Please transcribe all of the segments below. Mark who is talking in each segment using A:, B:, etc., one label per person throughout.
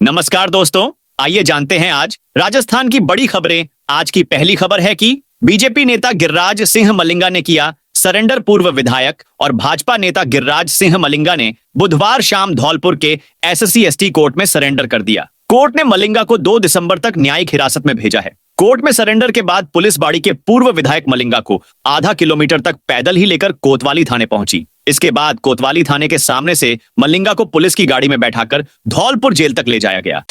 A: नमस्कार दोस्तों, आइए जानते हैं आज राजस्थान की बड़ी खबरें। आज की पहली खबर है कि बीजेपी नेता गिरिराज सिंह मलिंगा ने किया सरेंडर। पूर्व विधायक और भाजपा नेता गिरिराज सिंह मलिंगा ने बुधवार शाम धौलपुर के एससी एसटी कोर्ट में सरेंडर कर दिया। कोर्ट ने मलिंगा को 2 दिसंबर तक न्यायिक हिरासत में भेजा है। कोर्ट में सरेंडर के बाद पुलिस बाड़ी के पूर्व विधायक मलिंगा को आधा किलोमीटर तक पैदल ही लेकर कोतवाली थाने पहुंची। इसके बाद कोतवाली थाने के सामने से मलिंगा को पुलिस की गाड़ी में बैठाकर धौलपुर जेल तक ले जाया गया।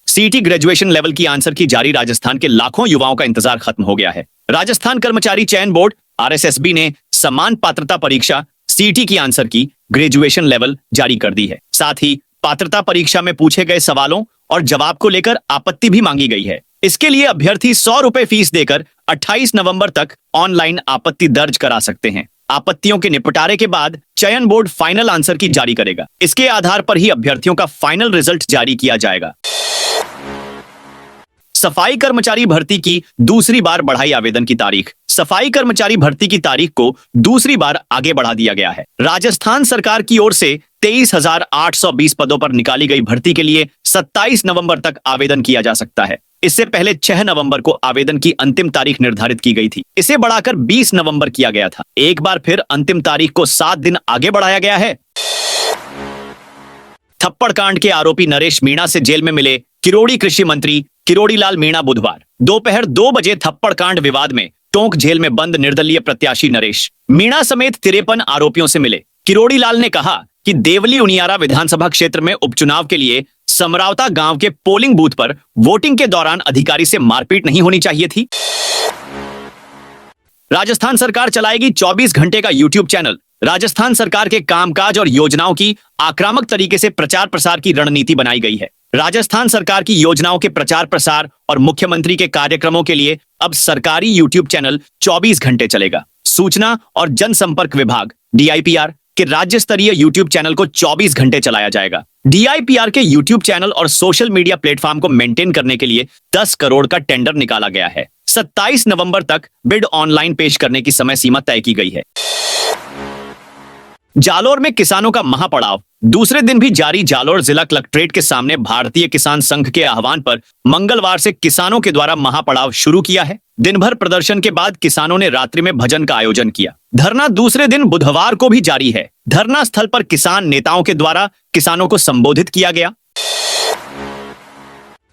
A: सीईटी ग्रेजुएशन लेवल की आंसर की जारी। राजस्थान के लाखों युवाओं का इंतजार खत्म हो गया है। राजस्थान कर्मचारी चयन बोर्ड आरएसएसबी ने समान पात्रता परीक्षा सीईटी की आंसर की ग्रेजुएशन लेवल जारी कर दी है। साथ ही पात्रता परीक्षा में पूछे गए सवालों और जवाब को लेकर आपत्ति भी मांगी गई है। इसके लिए अभ्यर्थी 100 रुपए फीस देकर 28 नवंबर तक ऑनलाइन आपत्ति दर्ज करा सकते हैं। आपत्तियों के निपटारे के बाद चयन बोर्ड फाइनल आंसर की जारी करेगा। इसके आधार पर ही अभ्यर्थियों का फाइनल रिजल्ट जारी किया जाएगा। सफाई कर्मचारी भर्ती की दूसरी बार बढ़ाई आवेदन की तारीख। सफाई कर्मचारी भर्ती की तारीख को दूसरी बार आगे बढ़ा दिया गया है। राजस्थान सरकार की ओर से 23,820 पदों पर निकाली गई भर्ती के लिए 27 नवंबर तक आवेदन किया जा सकता है। इससे पहले 6 नवंबर को आवेदन की अंतिम तारीख निर्धारित की गई थी। इसे बढ़ाकर 20 नवंबर किया गया था। एक बार फिर अंतिम तारीख को 7 दिन आगे बढ़ाया गया है। थप्पड़ कांड के आरोपी नरेश मीणा से जेल में मिले किरोड़ी कृषि मंत्री किरोड़ी लाल मीणा। बुधवार दोपहर 2 बजे थप्पड़ कांड विवाद में टोंक जेल में बंद निर्दलीय प्रत्याशी नरेश मीणा समेत 53 आरोपियों से मिले। किरोड़ी लाल ने कहा कि देवली उनियारा विधानसभा क्षेत्र में उपचुनाव के लिए समरावता गांव के पोलिंग बूथ पर वोटिंग के दौरान अधिकारी से मारपीट नहीं होनी चाहिए थी। राजस्थान सरकार चलाएगी 24 घंटे का यूट्यूब चैनल। राजस्थान सरकार के कामकाज और योजनाओं की आक्रामक तरीके से प्रचार प्रसार की रणनीति बनाई गई है। राजस्थान सरकार की योजनाओं के प्रचार प्रसार और मुख्यमंत्री के कार्यक्रमों के लिए अब सरकारी यूट्यूब चैनल 24 घंटे चलेगा। सूचना और जनसंपर्क विभाग DIPR के राज्य स्तरीय यूट्यूब चैनल को 24 घंटे चलाया जाएगा। DIPR के यूट्यूब चैनल और सोशल मीडिया प्लेटफॉर्म को मेंटेन करने के लिए 10 करोड़ का टेंडर निकाला गया है। 27 नवंबर तक बिड ऑनलाइन पेश करने की समय सीमा तय की गई है। जालोर में किसानों का महापड़ाव दूसरे दिन भी जारी। जालोर जिला कलेक्ट्रेट के सामने भारतीय किसान संघ के आह्वान पर मंगलवार से किसानों के द्वारा महापड़ाव शुरू किया है। दिन भर प्रदर्शन के बाद किसानों ने रात्रि में भजन का आयोजन किया। धरना दूसरे दिन बुधवार को भी जारी है। धरना स्थल पर किसान नेताओं के द्वारा किसानों को संबोधित किया गया।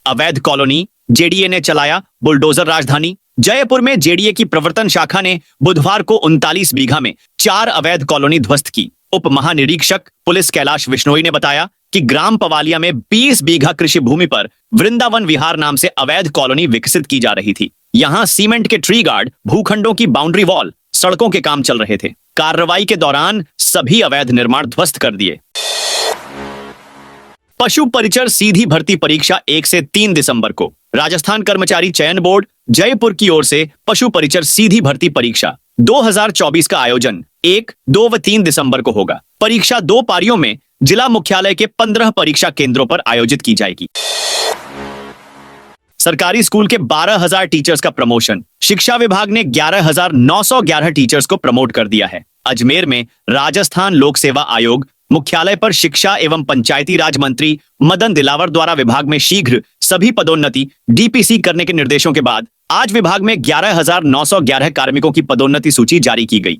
A: अवैध कॉलोनी जेडीए ने चलाया बुलडोजर। राजधानी जयपुर में जेडीए की प्रवर्तन शाखा ने बुधवार को 39 बीघा में 4 अवैध कॉलोनी ध्वस्त की। उप महानिरीक्षक पुलिस कैलाश विश्नोई ने बताया कि ग्राम पवालिया में 20 बीघा कृषि भूमि पर वृंदावन विहार नाम से अवैध कॉलोनी विकसित की जा रही थी। यहां सीमेंट के ट्री गार्ड, भूखंडों की बाउंड्री वॉल, सड़कों के काम चल रहे थे। कार्रवाई के दौरान सभी अवैध निर्माण ध्वस्त कर दिए। पशु परिचर सीधी भर्ती परीक्षा 1 से 3 दिसंबर को। राजस्थान कर्मचारी चयन बोर्ड जयपुर की ओर से पशु परिचर सीधी भर्ती परीक्षा 2024 का आयोजन 1, 2 व 3 दिसंबर को होगा। परीक्षा 2 पारियों में जिला मुख्यालय के 15 परीक्षा केंद्रों पर आयोजित की जाएगी। सरकारी स्कूल के 12,000 टीचर्स का प्रमोशन। शिक्षा विभाग ने 11,911 टीचर्स को प्रमोट कर दिया है। अजमेर में राजस्थान लोक सेवा आयोग मुख्यालय पर शिक्षा एवं पंचायती राज मंत्री मदन दिलावर द्वारा विभाग में शीघ्र सभी पदोन्नति DPC करने के निर्देशों के बाद आज विभाग में 11,911 कार्मिकों की पदोन्नति सूची जारी की गई।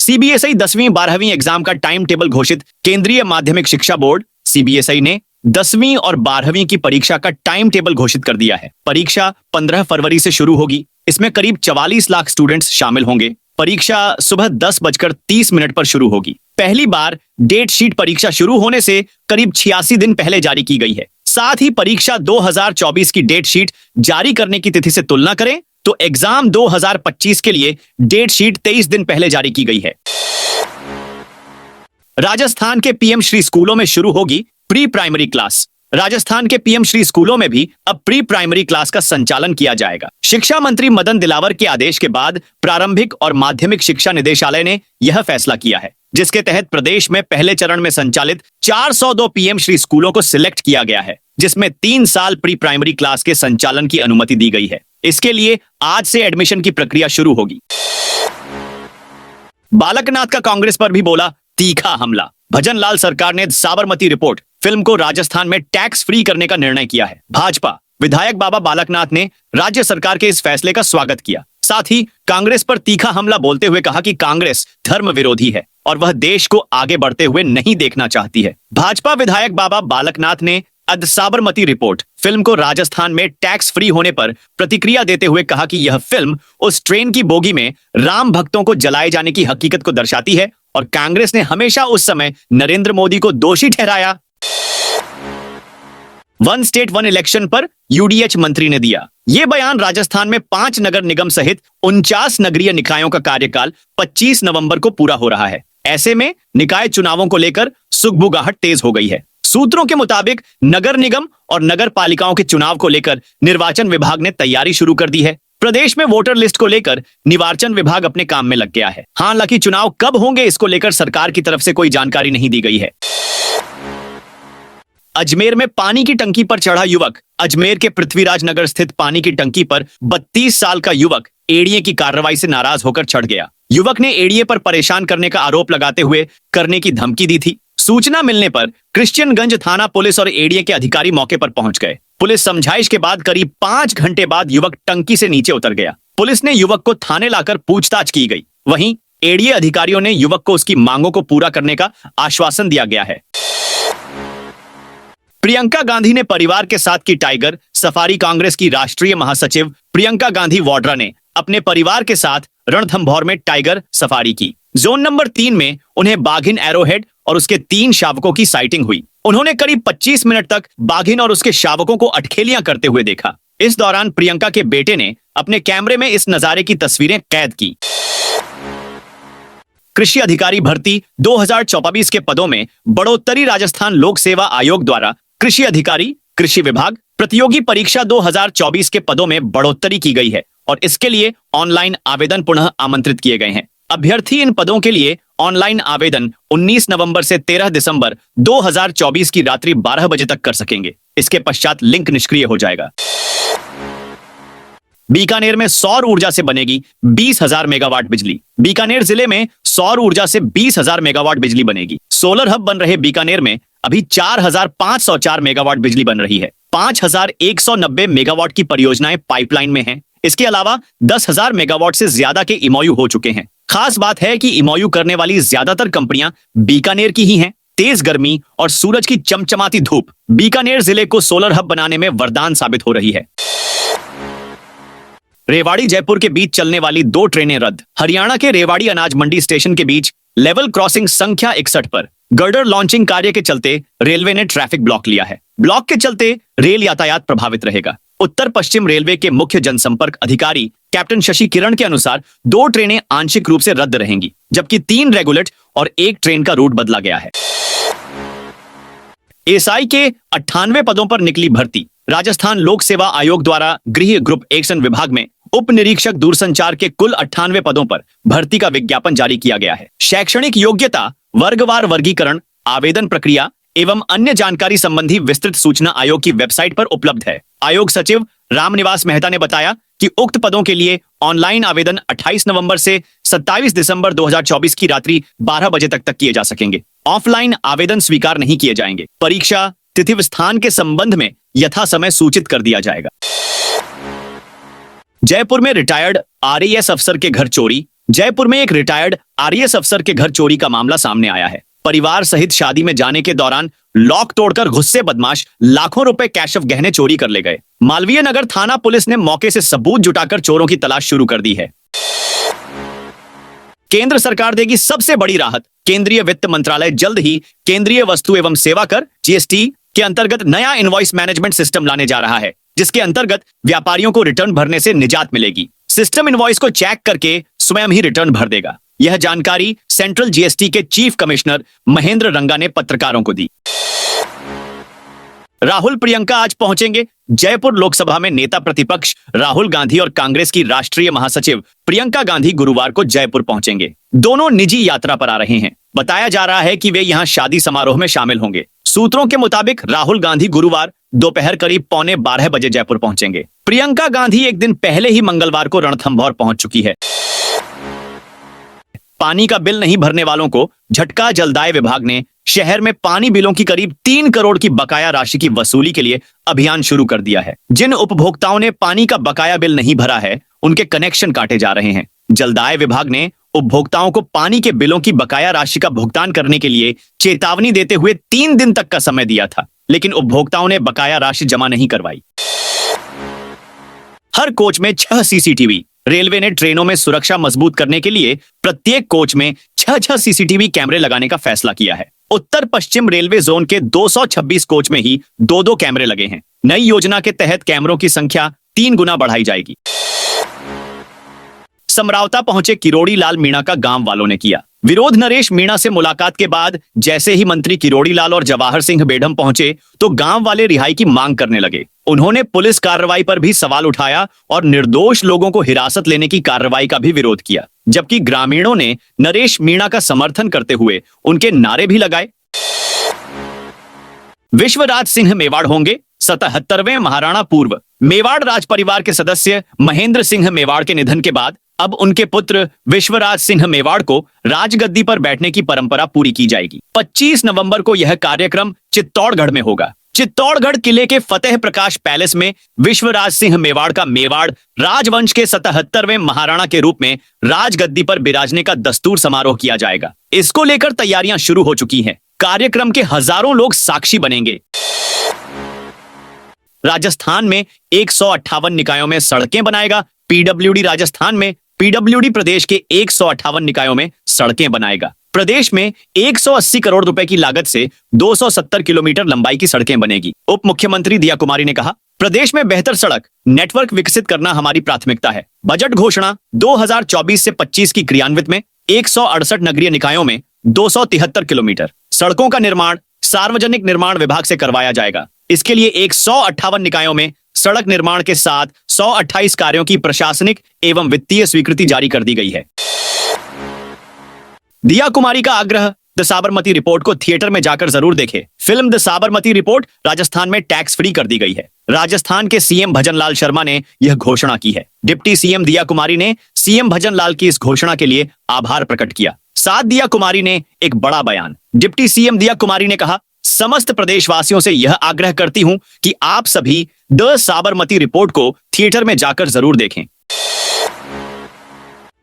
A: CBSI 10वीं-12वीं एग्जाम का टाइम टेबल घोषित। केंद्रीय माध्यमिक शिक्षा बोर्ड CBSI ने 10वीं और 12वीं की परीक्षा का टाइम टेबल घोषित कर दिया है। परीक्षा 15 फरवरी से शुरू होगी। इसमें करीब 44 लाख स्टूडेंट्स शामिल होंगे। परीक्षा सुबह 10:30 पर शुरू होगी। पहली बार डेट शीट परीक्षा शुरू होने से करीब 86 दिन पहले जारी की गई है। साथ ही परीक्षा 2024 की डेट शीट जारी करने की तिथि से तुलना करें तो एग्जाम 2025 के लिए डेट शीट 23 दिन पहले जारी की गई है। राजस्थान के PM श्री स्कूलों में शुरू होगी प्री प्राइमरी क्लास। राजस्थान के PM श्री स्कूलों में भी अब प्री प्राइमरी क्लास का संचालन किया जाएगा। शिक्षा मंत्री मदन दिलावर के आदेश के बाद प्रारंभिक और माध्यमिक शिक्षा निदेशालय ने यह फैसला किया है, जिसके तहत प्रदेश में पहले चरण में संचालित 402 PM श्री स्कूलों को सिलेक्ट किया गया है, जिसमें 3 साल प्री प्राइमरी क्लास के संचालन की अनुमति दी गई है। इसके लिए आज से एडमिशन की प्रक्रिया शुरू होगी। बालकनाथ का कांग्रेस पर भी बोला तीखा हमला। भजनलाल सरकार ने साबरमती रिपोर्ट फिल्म को राजस्थान में टैक्स फ्री करने का निर्णय किया है। भाजपा विधायक बाबा बालकनाथ ने राज्य सरकार के इस फैसले का स्वागत किया। साथ ही कांग्रेस पर तीखा हमला बोलते हुए कहा कि कांग्रेस धर्म विरोधी है और वह देश को आगे बढ़ते हुए नहीं देखना चाहती है। भाजपा विधायक बाबा बालकनाथ ने द साबरमती रिपोर्ट फिल्म को राजस्थान में टैक्स फ्री होने पर प्रतिक्रिया देते हुए कहा कि यह फिल्म उस ट्रेन की बोगी में राम भक्तों को जलाए जाने की हकीकत को दर्शाती है और कांग्रेस ने हमेशा उस समय नरेंद्र मोदी को दोषी ठहराया। वन स्टेट वन इलेक्शन पर यूडीएच मंत्री ने दिया ये बयान। राजस्थान में 5 नगर निगम सहित 49 नगरीय निकायों का कार्यकाल 25 नवंबर को पूरा हो रहा है। ऐसे में निकाय चुनावों को लेकर सुगबुगाहट तेज हो गई है। सूत्रों के मुताबिक नगर निगम और नगर पालिकाओं के चुनाव को लेकर निर्वाचन विभाग ने तैयारी शुरू कर दी है। प्रदेश में वोटर लिस्ट को लेकर निर्वाचन विभाग अपने काम में लग गया है। हालांकि चुनाव कब होंगे इसको लेकर सरकार की तरफ से कोई जानकारी नहीं दी गई है। अजमेर में पानी की टंकी पर चढ़ा युवक। अजमेर के पृथ्वीराज नगर स्थित पानी की टंकी पर 32 साल का युवक एड़िए की कार्रवाई से नाराज होकर चढ़ गया। युवक ने एड़िए पर परेशान करने का आरोप लगाते हुए करने की धमकी दी थी। सूचना मिलने पर क्रिश्चियनगंज थाना पुलिस और एड़िए के अधिकारी मौके पर पहुंच गए। पुलिस समझाइश के बाद करीब 5 घंटे बाद युवक टंकी से नीचे उतर गया। पुलिस ने युवक को थाने लाकर पूछताछ की गई। वहीं एड़िए अधिकारियों ने युवक को उसकी मांगों को पूरा करने का आश्वासन दिया गया है। प्रियंका गांधी ने परिवार के साथ की टाइगर सफारी। कांग्रेस की राष्ट्रीय महासचिव प्रियंका गांधी वाड्रा ने अपने परिवार के साथ रणथंभौर में टाइगर सफारी की। जोन नंबर 3 में उन्हें बाघिन एरोहेड और उसके 3 शावकों की साइटिंग हुई। उन्होंने करीब 25 मिनट तक बाघिन और उसके शावकों को अटखेलियां करते हुए देखा। इस दौरान प्रियंका के बेटे ने अपने कैमरे में इस नजारे की तस्वीरें कैद की। कृषि अधिकारी भर्ती 2024 के पदों में बढ़ोतरी। राजस्थान लोक सेवा आयोग द्वारा कृषि अधिकारी कृषि विभाग प्रतियोगी परीक्षा 2024 के पदों में बढ़ोतरी की गई है और इसके लिए ऑनलाइन आवेदन पुनः आमंत्रित किए गए हैं। अभ्यर्थी इन पदों के लिए ऑनलाइन आवेदन 19 नवंबर से 13 दिसंबर 2024 की रात्रि 12 बजे तक कर सकेंगे। इसके पश्चात लिंक निष्क्रिय हो जाएगा। बीकानेर में सौर ऊर्जा से बनेगी 20,000 मेगावाट बिजली। बीकानेर जिले में सौर ऊर्जा से 20,000 मेगावाट बिजली बनेगी। सोलर हब बन रहे बीकानेर में अभी 4,504 मेगावाट बिजली बन रही है। 5,190 मेगावाट की परियोजनाएं पाइपलाइन में हैं। इसके अलावा 10,000 मेगावाट से ज्यादा के इमोयू हो चुके हैं। खास बात है कि इमोयू करने वाली ज्यादातर कंपनियां बीकानेर की ही हैं। तेज गर्मी और सूरज की चमचमाती धूप बीकानेर जिले को सोलर हब बनाने में वरदान साबित हो रही है। रेवाड़ी जयपुर के बीच चलने वाली 2 ट्रेनें रद्द। हरियाणा के रेवाड़ी अनाज मंडी स्टेशन के बीच लेवल क्रॉसिंग संख्या 61 पर गर्डर लॉन्चिंग कार्य के चलते रेलवे ने ट्रैफिक ब्लॉक लिया है। ब्लॉक के चलते रेल यातायात प्रभावित रहेगा। उत्तर पश्चिम रेलवे के मुख्य जनसंपर्क अधिकारी कैप्टन शशि किरण के अनुसार 2 ट्रेनें आंशिक रूप से रद्द रहेंगी, जबकि 3 रेगुलेट और 1 ट्रेन का रूट बदला गया है। एसआई के 98 पदों पर निकली भर्ती। राजस्थान लोक सेवा आयोग द्वारा गृह ग्रुप एक्शन विभाग में उप निरीक्षक दूरसंचार के कुल 98 पदों पर भर्ती का विज्ञापन जारी किया गया है। शैक्षणिक योग्यता, वर्गवार वर्गीकरण, आवेदन प्रक्रिया एवं अन्य जानकारी संबंधी विस्तृत सूचना आयोग की वेबसाइट पर उपलब्ध है। आयोग सचिव रामनिवास मेहता ने बताया कि उक्त पदों के लिए ऑनलाइन आवेदन 28 नवंबर से 27 दिसंबर 2024 की रात्रि 12 बजे तक किए जा सकेंगे। ऑफलाइन आवेदन स्वीकार नहीं किए जाएंगे। परीक्षा तिथि व स्थान के संबंध में यथा समय सूचित कर दिया जाएगा। जयपुर में रिटायर्ड आरएएस अफसर के घर चोरी। जयपुर में एक रिटायर्ड आरएएस अफसर के घर चोरी का मामला सामने आया है। परिवार सहित शादी में जाने के दौरान लॉक तोड़कर गुस्से बदमाश लाखों रुपए कैश ऑफ गहने चोरी कर ले गए। मालवीय नगर थाना पुलिस ने मौके से सबूत जुटाकर चोरों की तलाश शुरू कर दी है। केंद्र सरकार देगी सबसे बड़ी राहत। केंद्रीय वित्त मंत्रालय जल्द ही केंद्रीय वस्तु एवं सेवा कर जीएसटी के अंतर्गत नया इनवॉइस मैनेजमेंट सिस्टम लाने जा रहा है, जिसके अंतर्गत व्यापारियों को रिटर्न भरने से निजात मिलेगी। सिस्टम इनवॉइस को चेक करके स्वयं ही रिटर्न भर देगा। यह जानकारी सेंट्रल जीएसटी के चीफ कमिश्नर महेंद्र रंगा ने पत्रकारों को दी। राहुल प्रियंका आज पहुंचेंगे जयपुर लोकसभा में। नेता प्रतिपक्ष राहुल गांधी और कांग्रेस की राष्ट्रीय महासचिव प्रियंका गांधी गुरुवार को जयपुर पहुंचेंगे। दोनों निजी यात्रा पर आ रहे हैं। बताया जा रहा है कि वे यहां शादी समारोह में शामिल होंगे। सूत्रों के मुताबिक राहुल गांधी गुरुवार दोपहर करीब 11:15 बजे जयपुर पहुंचेंगे। प्रियंका गांधी एक दिन पहले ही मंगलवार को रणथंभौर पहुंच चुकी है। पानी का बिल नहीं भरने वालों को झटका। जलदाय विभाग ने शहर में पानी बिलों की करीब 3 करोड़ की बकाया राशि की वसूली के लिए अभियान शुरू कर दिया है। जिन उपभोक्ताओं ने पानी का बकाया बिल नहीं भरा है, उनके कनेक्शन काटे जा रहे हैं। जलदाय विभाग ने उपभोक्ताओं को पानी के बिलों की बकाया राशि का भुगतान करने के लिए चेतावनी देते हुए 3 दिन तक का समय दिया था, लेकिन उपभोक्ताओं ने बकाया राशि जमा नहीं करवाई। हर कोच में 6 सीसीटीवी। रेलवे ने ट्रेनों में सुरक्षा मजबूत करने के लिए प्रत्येक कोच में 6 सीसीटीवी कैमरे लगाने का फैसला किया है। उत्तर पश्चिम रेलवे जोन के 226 कोच में ही 2-2 कैमरे लगे हैं। नई योजना के तहत कैमरों की संख्या 3 गुना बढ़ाई जाएगी। समरावता पहुंचे किरोड़ी लाल मीणा का गांव वालों ने किया विरोध। नरेश मीणा से मुलाकात के बाद जैसे ही मंत्री किरोड़ी लाल और जवाहर सिंह बेढम पहुंचे तो गांव वाले रिहाई की मांग करने लगे। उन्होंने पुलिस कार्रवाई पर भी सवाल उठाया और निर्दोष लोगों को हिरासत लेने की कार्रवाई का भी विरोध किया, जबकि ग्रामीणों ने नरेश मीणा का समर्थन करते हुए उनके नारे भी लगाए। विश्वराज सिंह मेवाड़ होंगे 77वें महाराणा। पूर्व मेवाड़ राज परिवार के सदस्य महेंद्र सिंह मेवाड़ के निधन के बाद अब उनके पुत्र विश्वराज सिंह मेवाड़ को राजगद्दी पर बैठने की परंपरा पूरी की जाएगी। 25 नवंबर को यह कार्यक्रम चित्तौड़गढ़ में होगा। चित्तौड़गढ़ किले के फतेह प्रकाश पैलेस में विश्वराज सिंह मेवाड़ का मेवाड़ राजवंश के 77वें महाराणा के रूप में राजगद्दी पर बिराजने का दस्तूर समारोह किया जाएगा। इसको लेकर तैयारियां शुरू हो चुकी हैं। कार्यक्रम के हजारों लोग साक्षी बनेंगे। राजस्थान में 158 निकायों में सड़कें बनाएगा पीडब्ल्यूडी। राजस्थान में पीडब्ल्यूडी प्रदेश के 158 निकायों में सड़कें बनाएगा। प्रदेश में 180 करोड़ रुपए की लागत से 270 किलोमीटर लंबाई की सड़कें बनेगी। उप मुख्यमंत्री दिया कुमारी ने कहा, प्रदेश में बेहतर सड़क नेटवर्क विकसित करना हमारी प्राथमिकता है। बजट घोषणा 2024 से 25 की क्रियान्वित में 168 नगरीय निकायों में 273 किलोमीटर सड़कों का निर्माण सार्वजनिक निर्माण विभाग से करवाया जाएगा। इसके लिए 158 निकायों में सड़क निर्माण के साथ 128 कार्यों की प्रशासनिक एवं वित्तीय स्वीकृति जारी कर दी गई है। दिया कुमारी का आग्रह, द साबरमती रिपोर्ट को थिएटर में जाकर जरूर देखें। Film the Sabarmati report Rajasthan में टैक्स फ्री कर दी गई है। राजस्थान के सीएम भजनलाल शर्मा ने यह घोषणा की है। डिप्टी सीएम दिया कुमारी ने सीएम भजनलाल की इस घोषणा के लिए आभार प्रकट किया। साथ दिया कुमारी ने एक बड़ा बयान। डिप्टी सीएम दिया कुमारी ने कहा, समस्त प्रदेशवासियों से यह आग्रह करती हूं कि आप सभी द साबरमती रिपोर्ट को थिएटर में जाकर जरूर देखें।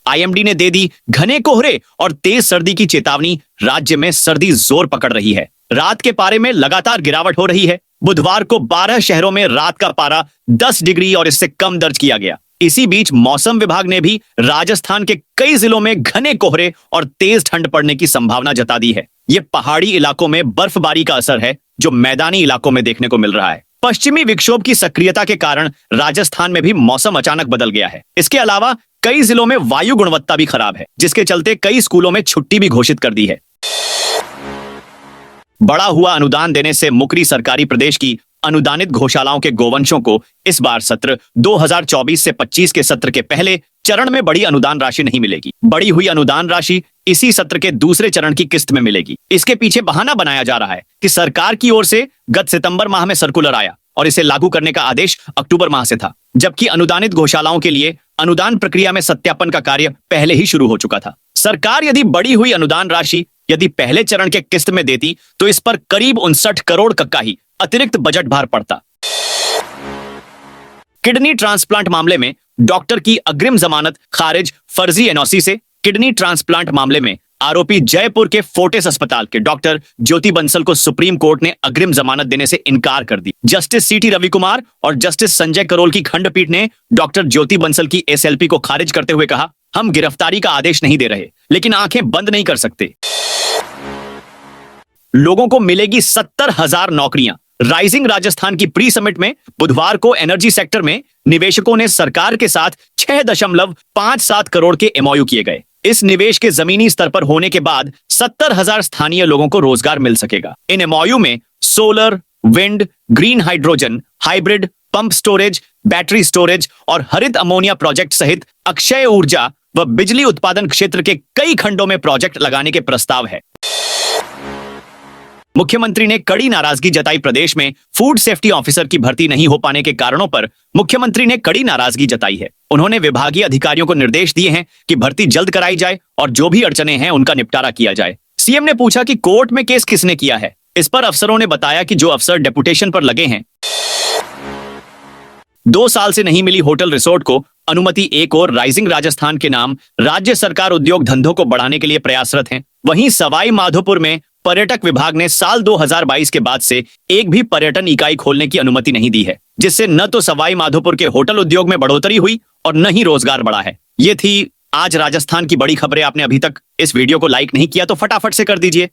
A: आईएमडी ने दे दी घने कोहरे और तेज सर्दी की चेतावनी। राज्य में सर्दी जोर पकड़ रही है। रात के पारे में लगातार गिरावट हो रही है। बुधवार को 12 शहरों में रात का पारा 10 डिग्री और इससे कम दर्ज किया गया। इसी बीच मौसम विभाग ने भी राजस्थान के कई जिलों में घने कोहरे और तेज ठंड पड़ने की संभावना जता दी है। ये पहाड़ी इलाकों में बर्फबारी का असर है जो मैदानी इलाकों में देखने को मिल रहा है। पश्चिमी विक्षोभ की सक्रियता के कारण राजस्थान में भी मौसम अचानक बदल गया है। इसके अलावा कई जिलों में वायु गुणवत्ता भी खराब है, जिसके चलते कई स्कूलों में छुट्टी भी घोषित कर दी है। बढ़ा हुआ अनुदान देने से मुकरी सरकारी प्रदेश की अनुदानित गौशालाओं के गोवंशों को इस बार सत्र 2024 से 25 के सत्र के पहले चरण में बड़ी अनुदान राशि नहीं मिलेगी। बढ़ी हुई अनुदान राशि इसी सत्र के दूसरे चरण की किस्त में मिलेगी। इसके पीछे बहाना बनाया जा रहा है कि सरकार की ओर से गत सितंबर माह में सर्कुलर आया और इसे लागू करने का आदेश अक्टूबर माह से था, जबकि अनुदानित गौशालाओं के लिए अनुदान प्रक्रिया में सत्यापन का कार्य पहले ही शुरू हो चुका था। सरकार यदि बढ़ी हुई अनुदान राशि यदि पहले चरण के किस्त में देती तो इस पर करीब 59 करोड़ का ही अतिरिक्त बजट भार पड़ता। किडनी ट्रांसप्लांट मामले में डॉक्टर की अग्रिम जमानत खारिज। फर्जी एनओसी से किडनी ट्रांसप्लांट मामले में आरोपी जयपुर के फोर्टिस अस्पताल के डॉक्टर ज्योति बंसल को सुप्रीम कोर्ट ने अग्रिम जमानत देने से इनकार कर दी। जस्टिस सीटी रवि कुमार और जस्टिस संजय करोल की खंडपीठ ने डॉक्टर ज्योति बंसल की एसएलपी को खारिज करते हुए कहा, हम गिरफ्तारी का आदेश नहीं दे रहे, लेकिन आंखें बंद नहीं कर सकते। लोगों को मिलेगी 70,000 नौकरियां। राइजिंग राजस्थान की प्री समिट में बुधवार को एनर्जी सेक्टर में निवेशकों ने सरकार के साथ 6.57 करोड़ के एमओयू किए गए। इस निवेश के जमीनी स्तर पर होने के बाद 70,000 स्थानीय लोगों को रोजगार मिल सकेगा। इन एमओयू में solar, wind, green hydrogen, hybrid, pump storage, battery storage और हरित अमोनिया प्रोजेक्ट सहित अक्षय ऊर्जा व बिजली उत्पादन क्षेत्र के कई खंडों में प्रोजेक्ट लगाने के प्रस्ताव है। मुख्यमंत्री ने कड़ी नाराजगी जताई। प्रदेश में फूड सेफ्टी ऑफिसर की भर्ती नहीं हो पाने के कारणों पर मुख्यमंत्री ने कड़ी नाराजगी जताई है। उन्होंने विभागीय अधिकारियों को निर्देश दिए हैं कि भर्ती जल्द कराई जाए और जो भी अड़चने हैं उनका निपटारा किया जाए। सीएम ने पूछा कि कोर्ट में केस किसने किया है। इस पर अफसरों ने बताया कि जो अफसर डेपुटेशन पर लगे हैं। 2 साल से नहीं मिली होटल रिसोर्ट को अनुमति। एक और राइजिंग राजस्थान के नाम राज्य सरकार उद्योग धंधों को बढ़ाने के लिए प्रयासरत है। वहीं सवाई माधोपुर में पर्यटक विभाग ने साल 2022 के बाद से एक भी पर्यटन इकाई खोलने की अनुमति नहीं दी है, जिससे न तो सवाई माधोपुर के होटल उद्योग में बढ़ोतरी हुई और न ही रोजगार बढ़ा है। ये थी आज राजस्थान की बड़ी खबरें। आपने अभी तक इस वीडियो को लाइक नहीं किया तो फटाफट से कर दीजिए।